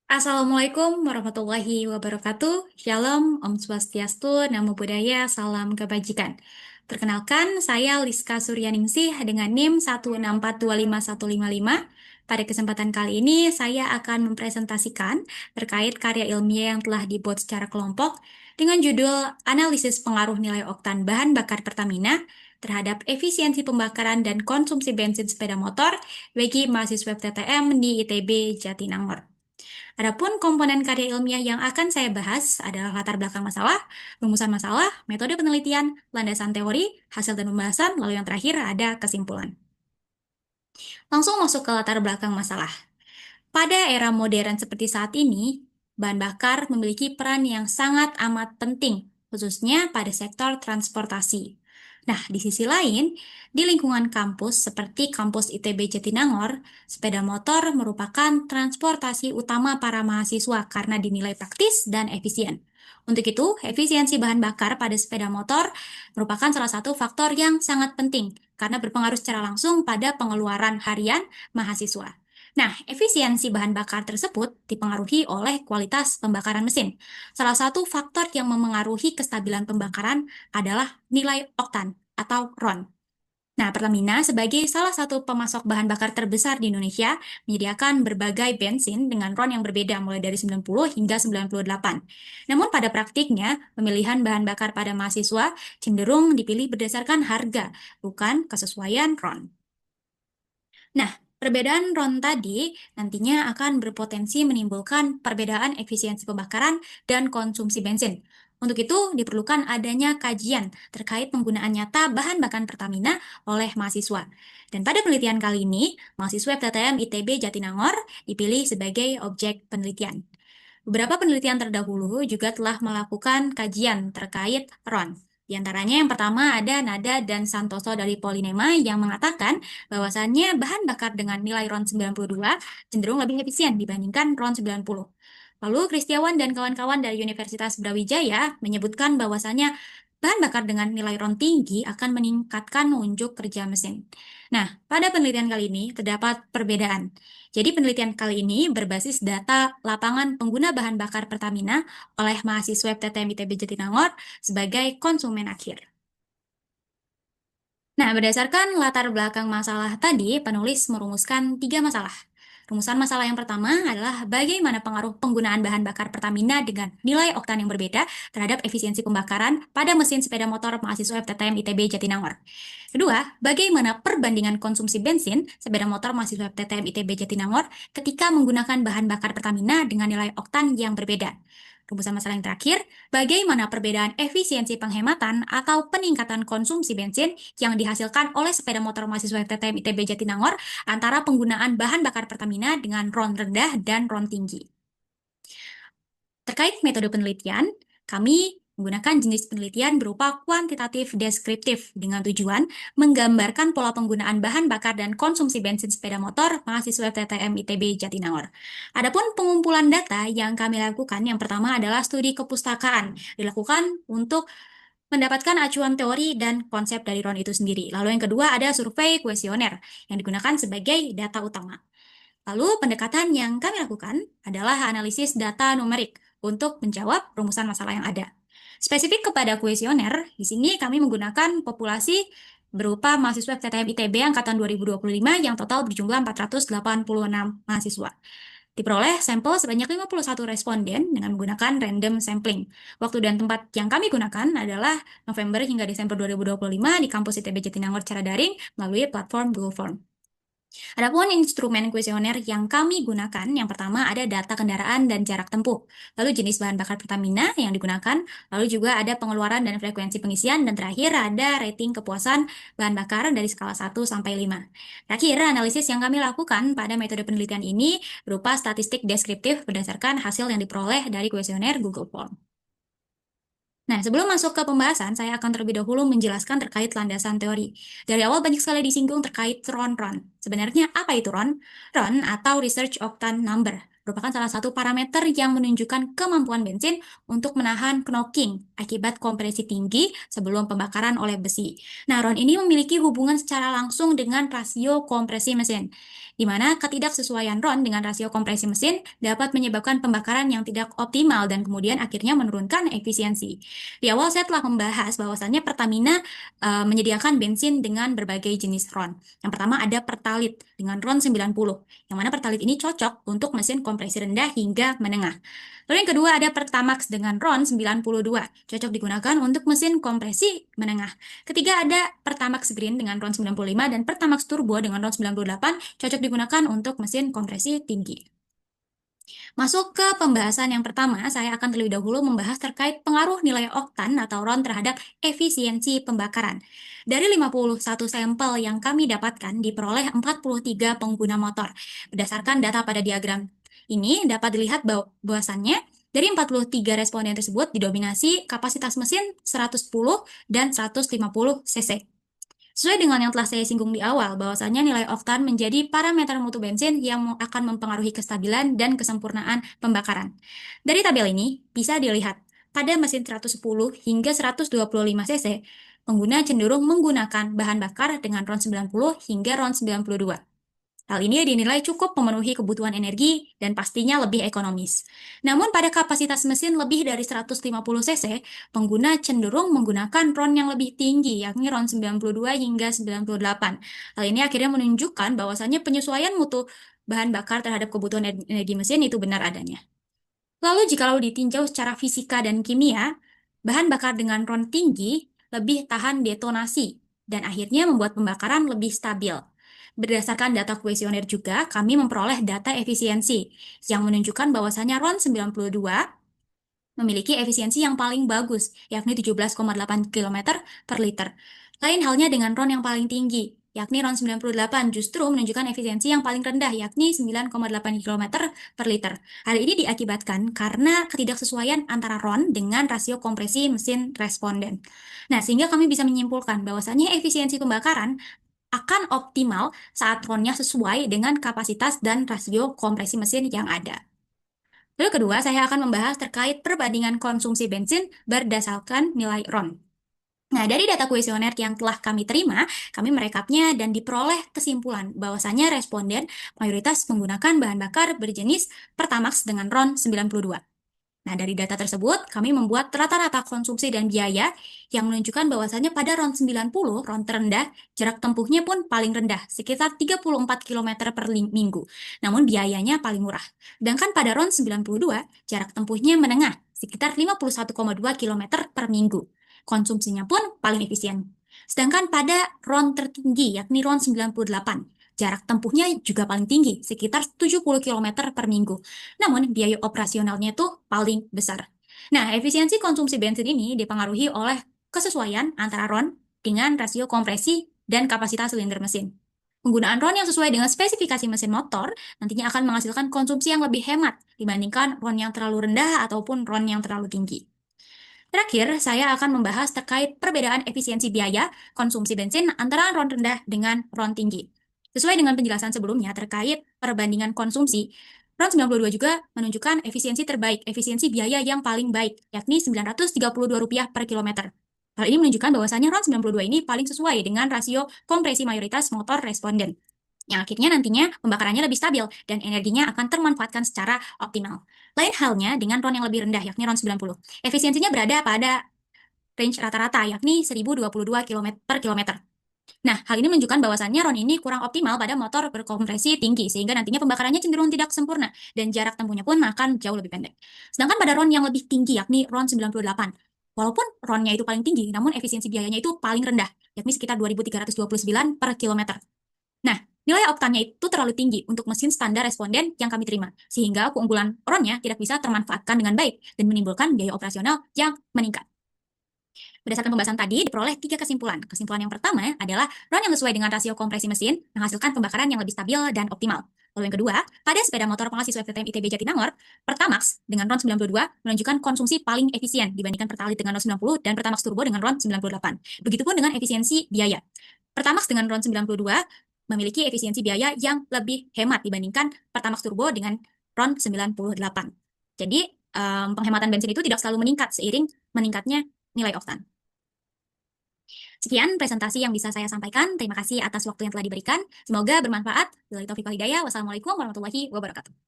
Assalamualaikum warahmatullahi wabarakatuh. Shalom, Om Swastiastu, Namo Buddhaya, Salam Kebajikan. Perkenalkan, saya Liska Suryaningsih dengan NIM 164255155. Pada kesempatan kali ini, saya akan mempresentasikan terkait karya ilmiah yang telah dibuat secara kelompok dengan judul Analisis Pengaruh Nilai Oktan Bahan Bakar Pertamina terhadap efisiensi pembakaran dan konsumsi bensin sepeda motor bagi mahasiswa TTM di ITB Jatinangor. Adapun komponen karya ilmiah yang akan saya bahas adalah latar belakang masalah, rumusan masalah, metode penelitian, landasan teori, hasil dan pembahasan, lalu yang terakhir ada kesimpulan. Langsung masuk ke latar belakang masalah. Pada era modern seperti saat ini, bahan bakar memiliki peran yang sangat amat penting, khususnya pada sektor transportasi. Nah, di sisi lain, di lingkungan kampus seperti kampus ITB Jatinangor, sepeda motor merupakan transportasi utama para mahasiswa karena dinilai praktis dan efisien. Untuk itu, efisiensi bahan bakar pada sepeda motor merupakan salah satu faktor yang sangat penting karena berpengaruh secara langsung pada pengeluaran harian mahasiswa. Nah, efisiensi bahan bakar tersebut dipengaruhi oleh kualitas pembakaran mesin. Salah satu faktor yang memengaruhi kestabilan pembakaran adalah nilai oktan atau RON. Nah, Pertamina sebagai salah satu pemasok bahan bakar terbesar di Indonesia menyediakan berbagai bensin dengan RON yang berbeda mulai dari 90 hingga 98. Namun pada praktiknya, pemilihan bahan bakar pada mahasiswa cenderung dipilih berdasarkan harga, bukan kesesuaian RON. Nah, perbedaan RON tadi nantinya akan berpotensi menimbulkan perbedaan efisiensi pembakaran dan konsumsi bensin. Untuk itu, diperlukan adanya kajian terkait penggunaan nyata bahan bakar Pertamina oleh mahasiswa. Dan pada penelitian kali ini, mahasiswa FTTM ITB Jatinangor dipilih sebagai objek penelitian. Beberapa penelitian terdahulu juga telah melakukan kajian terkait RON. Di antaranya yang pertama ada Nada dan Santoso dari Polinema yang mengatakan bahwasannya bahan bakar dengan nilai RON 92 cenderung lebih efisien dibandingkan RON 90. Lalu Kristiawan dan kawan-kawan dari Universitas Brawijaya menyebutkan bahwasannya bahan bakar dengan nilai RON tinggi akan meningkatkan unjuk kerja mesin. Nah, pada penelitian kali ini terdapat perbedaan. Jadi penelitian kali ini berbasis data lapangan pengguna bahan bakar Pertamina oleh mahasiswa FTTM ITB Jatinangor sebagai konsumen akhir. Nah, berdasarkan latar belakang masalah tadi, penulis merumuskan 3 masalah. Rumusan masalah yang pertama adalah bagaimana pengaruh penggunaan bahan bakar Pertamina dengan nilai oktan yang berbeda terhadap efisiensi pembakaran pada mesin sepeda motor mahasiswa FTTM ITB Jatinangor. Kedua, bagaimana perbandingan konsumsi bensin sepeda motor mahasiswa FTTM ITB Jatinangor ketika menggunakan bahan bakar Pertamina dengan nilai oktan yang berbeda. Rumusan masalah yang terakhir, bagaimana perbedaan efisiensi penghematan atau peningkatan konsumsi bensin yang dihasilkan oleh sepeda motor mahasiswa FTTM ITB Jatinangor antara penggunaan bahan bakar Pertamina dengan RON rendah dan RON tinggi. Terkait metode penelitian, kami menggunakan jenis penelitian berupa kuantitatif deskriptif dengan tujuan menggambarkan pola penggunaan bahan bakar dan konsumsi bensin sepeda motor mahasiswa FTTM ITB Jatinangor. Adapun pengumpulan data yang kami lakukan, yang pertama adalah studi kepustakaan, dilakukan untuk mendapatkan acuan teori dan konsep dari RON itu sendiri. Lalu yang kedua ada survei kuesioner yang digunakan sebagai data utama. Lalu pendekatan yang kami lakukan adalah analisis data numerik untuk menjawab rumusan masalah yang ada. Spesifik kepada kuesioner, di sini kami menggunakan populasi berupa mahasiswa FTTM ITB angkatan 2025 yang total berjumlah 486 mahasiswa. Diperoleh sampel sebanyak 51 responden dengan menggunakan random sampling. Waktu dan tempat yang kami gunakan adalah November hingga Desember 2025 di kampus ITB Jatinangor secara daring melalui platform Google Form. Adapun instrumen kuesioner yang kami gunakan, yang pertama ada data kendaraan dan jarak tempuh, lalu jenis bahan bakar Pertamina yang digunakan, lalu juga ada pengeluaran dan frekuensi pengisian, dan terakhir ada rating kepuasan bahan bakar dari skala 1 sampai 5. Terakhir, analisis yang kami lakukan pada metode penelitian ini berupa statistik deskriptif berdasarkan hasil yang diperoleh dari kuesioner Google Form. Nah, sebelum masuk ke pembahasan, saya akan terlebih dahulu menjelaskan terkait landasan teori. Dari awal banyak sekali disinggung terkait RON-RON. Sebenarnya apa itu RON? RON atau Research Octane Number. merupakan salah satu parameter yang menunjukkan kemampuan bensin untuk menahan knocking akibat kompresi tinggi sebelum pembakaran oleh besi. Nah, RON ini memiliki hubungan secara langsung dengan rasio kompresi mesin, di mana ketidaksesuaian RON dengan rasio kompresi mesin dapat menyebabkan pembakaran yang tidak optimal dan kemudian akhirnya menurunkan efisiensi. Di awal saya telah membahas bahwasannya Pertamina menyediakan bensin dengan berbagai jenis RON. Yang pertama ada Pertalite dengan RON 90, yang mana Pertalite ini cocok untuk mesin kompresi rendah hingga menengah. Lalu yang kedua ada Pertamax dengan RON 92, cocok digunakan untuk mesin kompresi menengah. Ketiga ada Pertamax Green dengan RON 95 dan Pertamax Turbo dengan RON 98, cocok digunakan untuk mesin kompresi tinggi. Masuk ke pembahasan yang pertama, saya akan terlebih dahulu membahas terkait pengaruh nilai oktan atau RON terhadap efisiensi pembakaran. Dari 51 sampel yang kami dapatkan, diperoleh 43 pengguna motor. Berdasarkan data pada diagram ini, dapat dilihat bahwasannya dari 43 responden tersebut didominasi kapasitas mesin 110 dan 150 cc. Sesuai dengan yang telah saya singgung di awal, bahwasanya nilai oktan menjadi parameter mutu bensin yang akan mempengaruhi kestabilan dan kesempurnaan pembakaran. Dari tabel ini, bisa dilihat, pada mesin 110 hingga 125 cc, pengguna cenderung menggunakan bahan bakar dengan RON 90 hingga RON 92. Hal ini dinilai cukup memenuhi kebutuhan energi dan pastinya lebih ekonomis. Namun pada kapasitas mesin lebih dari 150 cc, pengguna cenderung menggunakan RON yang lebih tinggi, yakni RON 92 hingga 98. Hal ini akhirnya menunjukkan bahwasannya penyesuaian mutu bahan bakar terhadap kebutuhan energi mesin itu benar adanya. Lalu jikalau ditinjau secara fisika dan kimia, bahan bakar dengan RON tinggi lebih tahan detonasi dan akhirnya membuat pembakaran lebih stabil. Berdasarkan data kuesioner juga, kami memperoleh data efisiensi yang menunjukkan bahwasannya RON 92 memiliki efisiensi yang paling bagus, yakni 17,8 km per liter. Lain halnya dengan RON yang paling tinggi, yakni RON 98 justru menunjukkan efisiensi yang paling rendah, yakni 9,8 km per liter. Hal ini diakibatkan karena ketidaksesuaian antara RON dengan rasio kompresi mesin responden. Nah, sehingga kami bisa menyimpulkan bahwasannya efisiensi pembakaran akan optimal saat RON-nya sesuai dengan kapasitas dan rasio kompresi mesin yang ada. Lalu kedua, saya akan membahas terkait perbandingan konsumsi bensin berdasarkan nilai RON. Nah, dari data kuesioner yang telah kami terima, kami merekapnya dan diperoleh kesimpulan bahwasannya responden mayoritas menggunakan bahan bakar berjenis Pertamax dengan RON 92. Nah, dari data tersebut, kami membuat rata-rata konsumsi dan biaya yang menunjukkan bahwasannya pada RON 90, RON terendah, jarak tempuhnya pun paling rendah, sekitar 34 km per minggu. Namun biayanya paling murah. Sedangkan pada RON 92, jarak tempuhnya menengah, sekitar 51,2 km per minggu. Konsumsinya pun paling efisien. Sedangkan pada RON tertinggi, yakni RON 98, jarak tempuhnya juga paling tinggi, sekitar 70 km per minggu. Namun, biaya operasionalnya itu paling besar. Nah, efisiensi konsumsi bensin ini dipengaruhi oleh kesesuaian antara RON dengan rasio kompresi dan kapasitas silinder mesin. Penggunaan RON yang sesuai dengan spesifikasi mesin motor nantinya akan menghasilkan konsumsi yang lebih hemat dibandingkan RON yang terlalu rendah ataupun RON yang terlalu tinggi. Terakhir, saya akan membahas terkait perbedaan efisiensi biaya konsumsi bensin antara RON rendah dengan RON tinggi. Sesuai dengan penjelasan sebelumnya terkait perbandingan konsumsi, RON 92 juga menunjukkan efisiensi terbaik, efisiensi biaya yang paling baik, yakni Rp932 per kilometer. Hal ini menunjukkan bahwasannya RON 92 ini paling sesuai dengan rasio kompresi mayoritas motor responden, yang akhirnya nantinya pembakarannya lebih stabil dan energinya akan termanfaatkan secara optimal. Lain halnya dengan RON yang lebih rendah, yakni RON 90. Efisiensinya berada pada range rata-rata, yakni 1022 km per kilometer. Nah, hal ini menunjukkan bahwasannya RON ini kurang optimal pada motor berkompresi tinggi, sehingga nantinya pembakarannya cenderung tidak sempurna, dan jarak tempuhnya pun akan jauh lebih pendek. Sedangkan pada RON yang lebih tinggi, yakni RON 98, walaupun RON-nya itu paling tinggi, namun efisiensi biayanya itu paling rendah, yakni sekitar 2.329 per kilometer. Nah, nilai oktannya itu terlalu tinggi untuk mesin standar responden yang kami terima, sehingga keunggulan RON-nya tidak bisa termanfaatkan dengan baik dan menimbulkan biaya operasional yang meningkat. Berdasarkan pembahasan tadi, diperoleh 3 kesimpulan. Kesimpulan yang pertama adalah RON yang sesuai dengan rasio kompresi mesin menghasilkan pembakaran yang lebih stabil dan optimal. Lalu yang kedua, pada sepeda motor penghasil FTTM ITB Jatinangor, Pertamax dengan RON 92 menunjukkan konsumsi paling efisien dibandingkan Pertalite dengan RON 90 dan Pertamax Turbo dengan RON 98. Begitupun dengan efisiensi biaya. Pertamax dengan RON 92 memiliki efisiensi biaya yang lebih hemat dibandingkan Pertamax Turbo dengan RON 98. Jadi, penghematan bensin itu tidak selalu meningkat seiring meningkatnya nilai oktan. Sekian presentasi yang bisa saya sampaikan. Terima kasih atas waktu yang telah diberikan. Semoga bermanfaat. Wassalamualaikum warahmatullahi wabarakatuh.